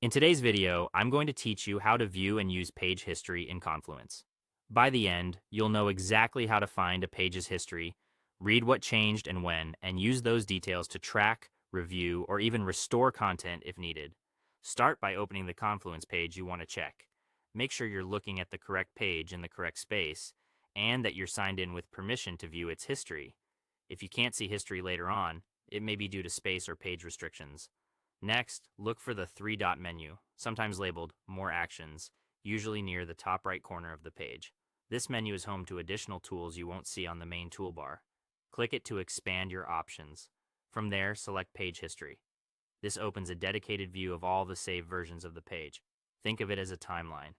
In today's video, I'm going to teach you how to view and use page history in Confluence. By the end, you'll know exactly how to find a page's history, read what changed and when, and use those details to track, review, or even restore content if needed. Start by opening the Confluence page you want to check. Make sure you're looking at the correct page in the correct space, and that you're signed in with permission to view its history. If you can't see history later on, it may be due to space or page restrictions. Next, look for the three-dot menu, sometimes labeled More Actions, usually near the top right corner of the page. This menu is home to additional tools you won't see on the main toolbar. Click it to expand your options. From there, select Page History. This opens a dedicated view of all the saved versions of the page. Think of it as a timeline.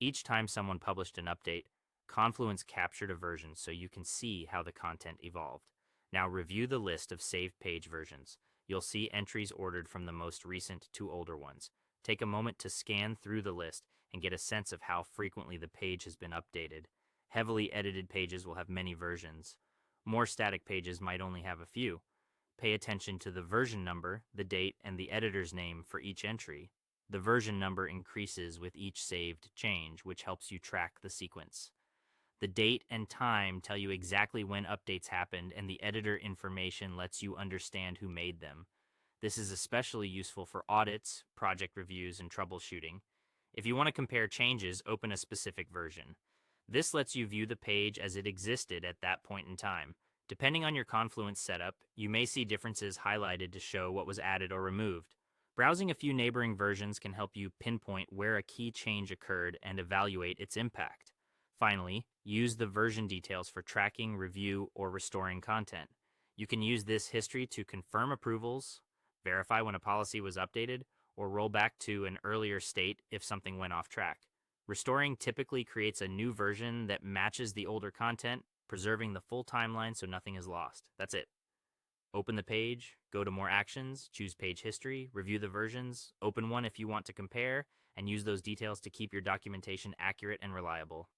Each time someone published an update, Confluence captured a version so you can see how the content evolved. Now review the list of saved page versions. You'll see entries ordered from the most recent to older ones. Take a moment to scan through the list and get a sense of how frequently the page has been updated. Heavily edited pages will have many versions. More static pages might only have a few. Pay attention to the version number, the date, and the editor's name for each entry. The version number increases with each saved change, which helps you track the sequence. The date and time tell you exactly when updates happened, and the editor information lets you understand who made them. This is especially useful for audits, project reviews, and troubleshooting. If you want to compare changes, open a specific version. This lets you view the page as it existed at that point in time. Depending on your Confluence setup, you may see differences highlighted to show what was added or removed. Browsing a few neighboring versions can help you pinpoint where a key change occurred and evaluate its impact. Finally, use the version details for tracking, review, or restoring content. You can use this history to confirm approvals, verify when a policy was updated, or roll back to an earlier state if something went off track. Restoring typically creates a new version that matches the older content, preserving the full timeline so nothing is lost. That's it. Open the page, go to More Actions, choose Page History, review the versions, open one if you want to compare, and use those details to keep your documentation accurate and reliable.